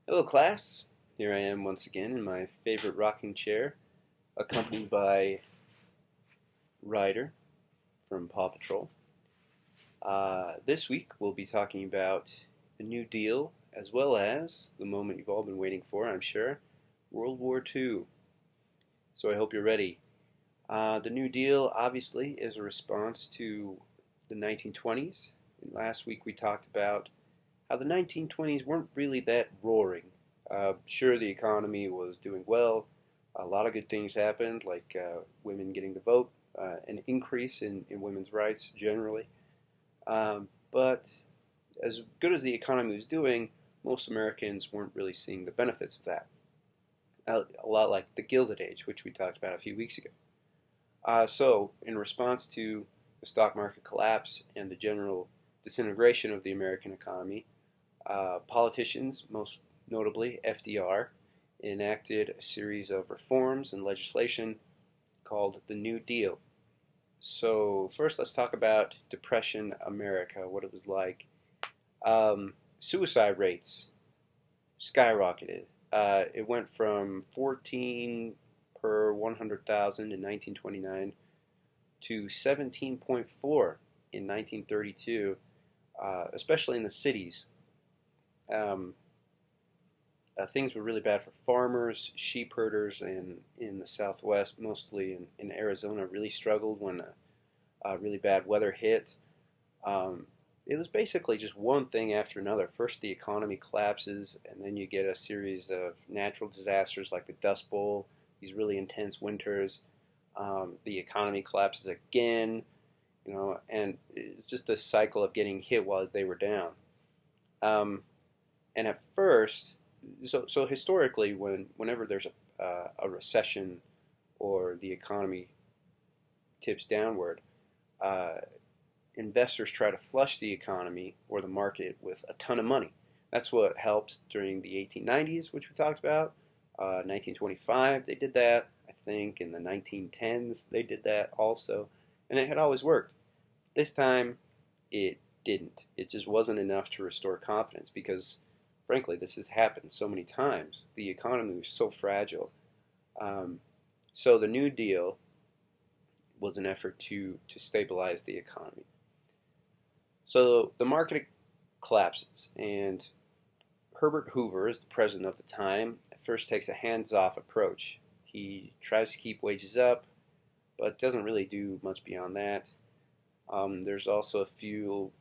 Hello, class. Here I am once again in my favorite rocking chair, accompanied by Ryder from Paw Patrol. This week we'll be talking about the New Deal, as well as the moment you've all been waiting for, I'm sure, World War II. So I hope you're ready. The New Deal, obviously, is a response to the 1920s. And last week we talked about how the 1920s weren't really that roaring. Sure, the economy was doing well. A lot of good things happened, like women getting the vote, an increase in women's rights generally. But as good as the economy was doing, most Americans weren't really seeing the benefits of that. A lot like the Gilded Age, which we talked about a few weeks ago. So, in response to the stock market collapse and the general disintegration of the American economy, politicians, most notably FDR, enacted a series of reforms and legislation called the New Deal. So, first, let's talk about Depression America, what it was like. Suicide rates skyrocketed. It went from 14 per 100,000 in 1929 to 17.4 in 1932, especially in the cities. Um, Things were really bad for farmers, sheep herders, and in the Southwest, mostly in Arizona, really struggled when really bad weather hit. Um, it was basically just one thing after another. First, the economy collapses, and then you get a series of natural disasters like the Dust Bowl, these really intense winters. The economy collapses again, and it's just a cycle of getting hit while they were down. Um, and at first, so historically, whenever there's a recession or the economy tips downward, uh, investors try to flush the economy or the market with a ton of money. That's what helped during the 1890s, which we talked about. 1925, they did that. I think in the 1910s, they did that also. And it had always worked. This time, it didn't. It just wasn't enough to restore confidence because, frankly, this has happened so many times. The economy was so fragile. Um, so the New Deal was an effort to stabilize the economy. So the market collapses, and Herbert Hoover, as the president of the time, at first takes a hands-off approach. He tries to keep wages up, but doesn't really do much beyond that. There's also a few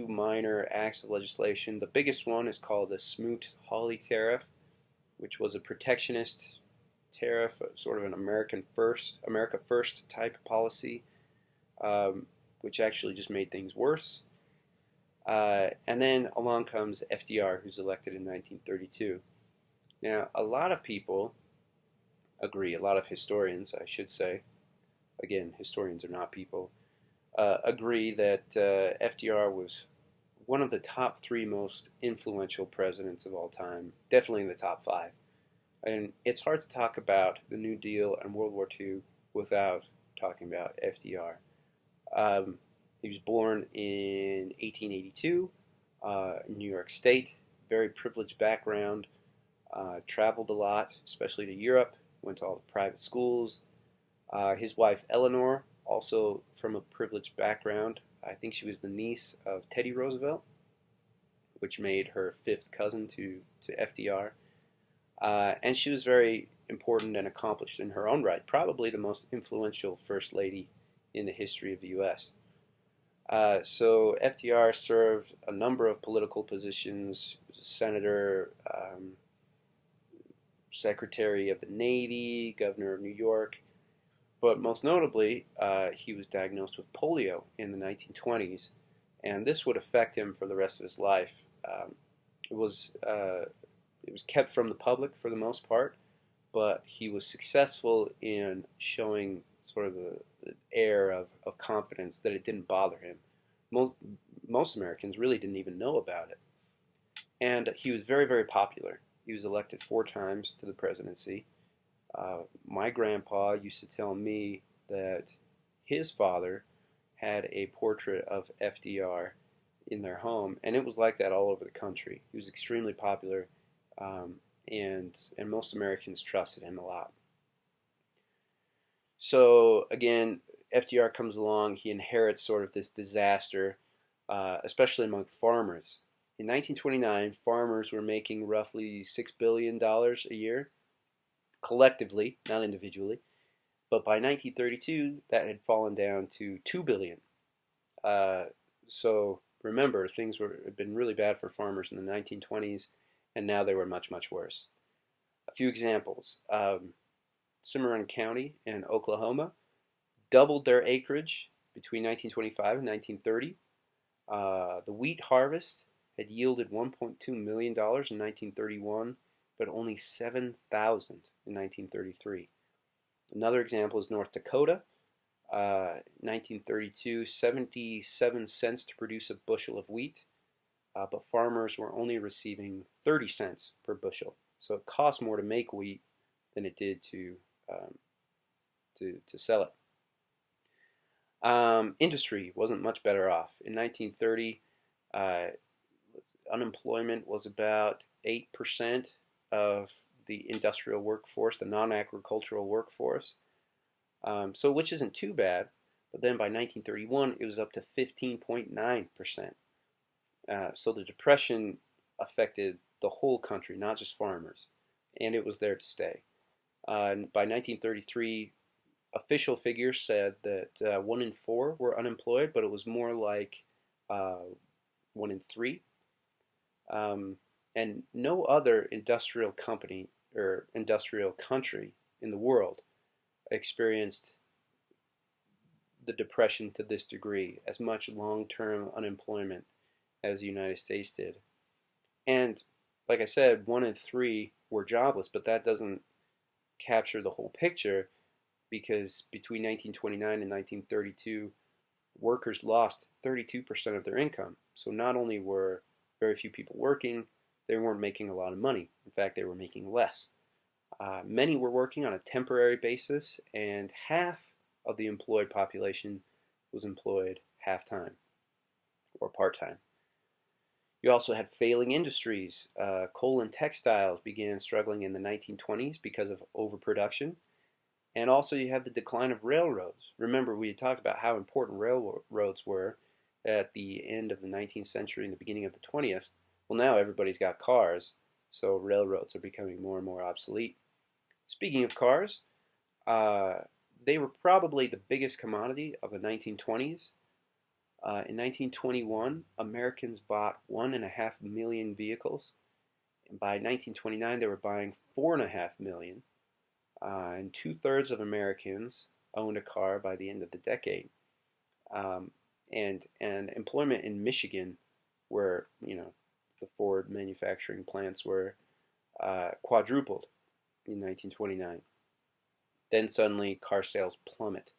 minor acts of legislation. The biggest one is called the Smoot-Hawley tariff, which was a protectionist tariff, sort of an America first type policy, which actually just made things worse. And then along comes FDR, who's elected in 1932. Now, a lot of people agree, a lot of historians, I should say, again, historians are not people, agree that FDR was one of the top three most influential presidents of all time, definitely in the top five. And it's hard to talk about the New Deal and World War II without talking about FDR. Um, he was born in 1882 in New York State, very privileged background, traveled a lot, especially to Europe, went to all the private schools. His wife Eleanor, also from a privileged background, I think she was the niece of Teddy Roosevelt, which made her fifth cousin to FDR. And she was very important and accomplished in her own right, probably the most influential first lady in the history of the U.S. So FDR served a number of political positions. He was a senator, secretary of the Navy, governor of New York, but most notably, he was diagnosed with polio in the 1920s, and this would affect him for the rest of his life. Um, it was uh, it was kept from the public for the most part, but he was successful in showing sort of the air of confidence that it didn't bother him. Most, most Americans really didn't even know about it. And he was very, very popular. He was elected four times to the presidency. My grandpa used to tell me that his father had a portrait of FDR in their home, and it was like that all over the country. He was extremely popular, um, and most Americans trusted him a lot. So again, FDR comes along. He inherits sort of this disaster, especially among farmers. In 1929, farmers were making roughly $6 billion a year collectively, not individually. But by 1932, that had fallen down to $2 billion. So remember, things had been really bad for farmers in the 1920s, and now they were much, much worse. A few examples. Cimarron County in Oklahoma doubled their acreage between 1925 and 1930. The wheat harvest had yielded $1.2 million in 1931, but only 7,000 in 1933. Another example is North Dakota. 1932, 77 cents to produce a bushel of wheat, but farmers were only receiving 30 cents per bushel. So it cost more to make wheat than it did um, to sell it. Industry wasn't much better off. In 1930, uh, unemployment was about 8% of the industrial workforce, the non-agricultural workforce. So which isn't too bad. But then by 1931, it was up to 15.9%. So the Depression affected the whole country, not just farmers, and it was there to stay. By 1933, official figures said that 1 in 4 were unemployed, but it was more like 1 in 3. Um, and no other industrial company or industrial country in the world experienced the Depression to this degree, as much long-term unemployment as the United States did. And like I said, 1 in 3 were jobless, but that doesn't capture the whole picture because between 1929 and 1932, workers lost 32% of their income. So not only were very few people working, they weren't making a lot of money. In fact, they were making less. Many were working on a temporary basis, and half of the employed population was employed half-time or part-time. You also had failing industries. Coal and textiles began struggling in the 1920s because of overproduction. And also you have the decline of railroads. Remember, we had talked about how important railroads were at the end of the 19th century and the beginning of the 20th. Well, now everybody's got cars, so railroads are becoming more and more obsolete. Speaking of cars, they were probably the biggest commodity of the 1920s. In 1921, Americans bought 1.5 million vehicles. And by 1929, they were buying 4.5 million. And 2/3 of Americans owned a car by the end of the decade. And employment in Michigan, where the Ford manufacturing plants were, quadrupled in 1929. Then suddenly car sales plummet.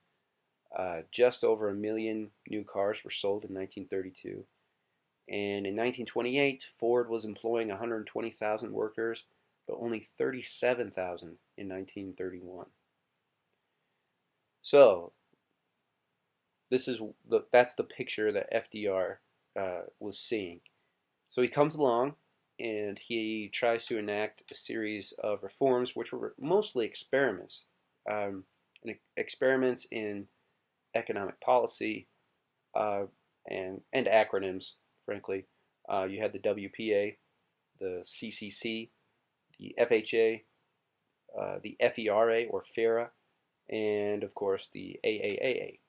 Just over 1 million new cars were sold in 1932. And in 1928, Ford was employing 120,000 workers, but only 37,000 in 1931. So that's the picture that FDR was seeing. So he comes along and he tries to enact a series of reforms, which were mostly experiments, um, experiments in economic policy and acronyms. Frankly, you had the WPA, the CCC, the FHA, the FERA or FERA, and of course the AAA.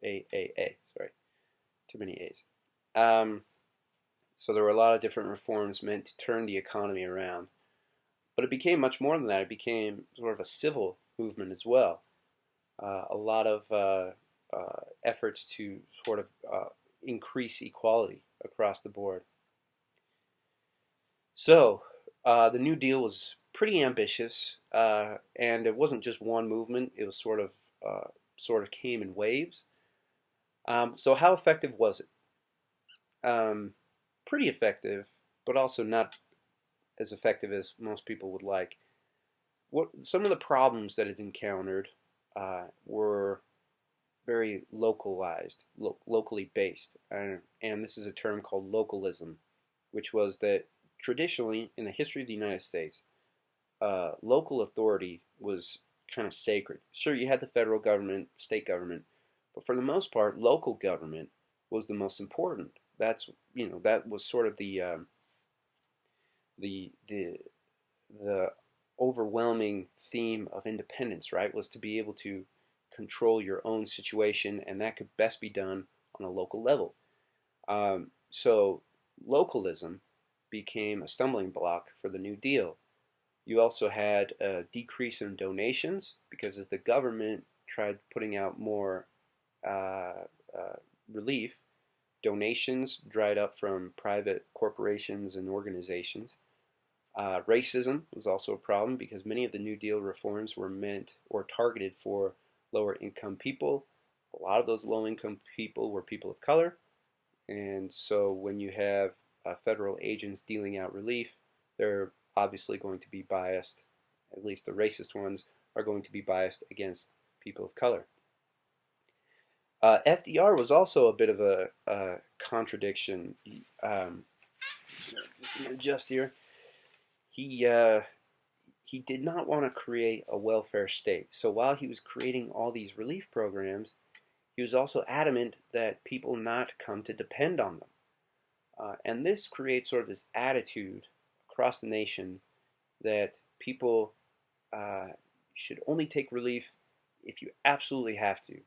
Sorry, too many A's. So there were a lot of different reforms meant to turn the economy around. But it became much more than that. It became sort of a civil movement as well. A lot of efforts to sort of increase equality across the board. So the New Deal was pretty ambitious, and it wasn't just one movement. It was sort of came in waves. So how effective was it? Pretty effective, but also not as effective as most people would like. What some of the problems that it encountered were very localized, locally based, and this is a term called localism, which was that traditionally, in the history of the United States, local authority was kind of sacred. Sure, you had the federal government, state government, but for the most part, local government was the most important. That's that was sort of the the the overwhelming theme of independence, right? Was to be able to control your own situation, and that could best be done on a local level. So localism became a stumbling block for the New Deal. You also had a decrease in donations because as the government tried putting out more uh, uh, relief, donations dried up from private corporations and organizations. Racism was also a problem because many of the New Deal reforms were meant or targeted for lower income people. A lot of those low income people were people of color. And so when you have federal agents dealing out relief, they're obviously going to be biased, at least the racist ones are going to be biased against people of color. FDR was also a bit of a contradiction. Just here, he he did not want to create a welfare state. So while he was creating all these relief programs, he was also adamant that people not come to depend on them. And this creates sort of this attitude across the nation that people uh, should only take relief if you absolutely have to,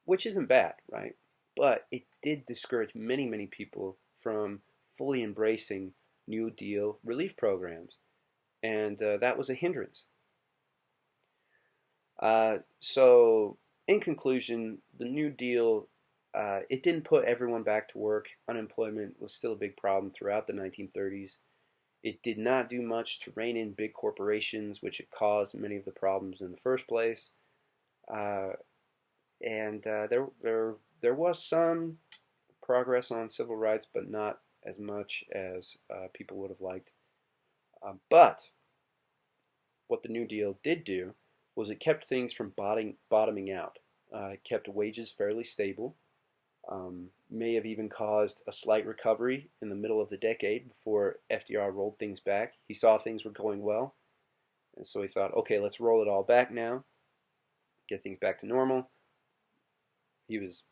which isn't bad, right? But it did discourage many, many people from fully embracing New Deal relief programs, and that was a hindrance. So, in conclusion, the New Deal it didn't put everyone back to work. Unemployment was still a big problem throughout the 1930s. It did not do much to rein in big corporations, which had caused many of the problems in the first place. Uh, and there was some progress on civil rights, but not as much as people would have liked. But what the New Deal did do was it kept things from bottoming out. It kept wages fairly stable. May have even caused a slight recovery in the middle of the decade before FDR rolled things back. He saw things were going well, and so he thought, okay, let's roll it all back now, get things back to normal. He was,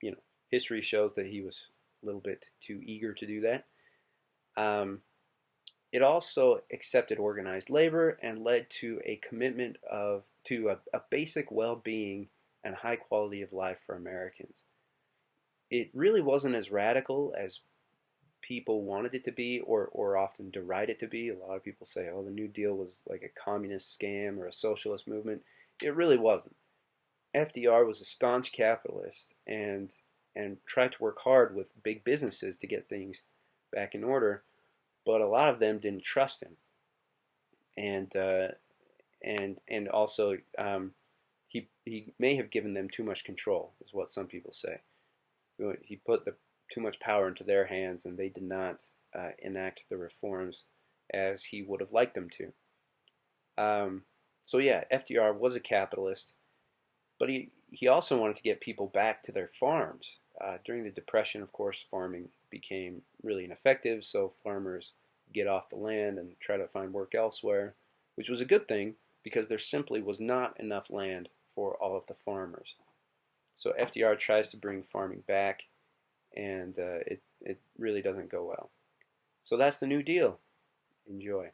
you know, history shows that he was a little bit too eager to do that. Um, it also accepted organized labor and led to a commitment to a basic well-being and high quality of life for Americans. It really wasn't as radical as people wanted it to be or often deride it to be. A lot of people say, oh, the New Deal was like a communist scam or a socialist movement. It really wasn't. FDR was a staunch capitalist and tried to work hard with big businesses to get things back in order, but a lot of them didn't trust him, and and also he may have given them too much control, is what some people say. He put too much power into their hands, and they did not enact the reforms as he would have liked them to. Um, so yeah, FDR was a capitalist, but he also wanted to get people back to their farms. During the Depression, of course, farming became really ineffective, so farmers get off the land and try to find work elsewhere, which was a good thing because there simply was not enough land for all of the farmers. So FDR tries to bring farming back, and it really doesn't go well. So that's the New Deal. Enjoy.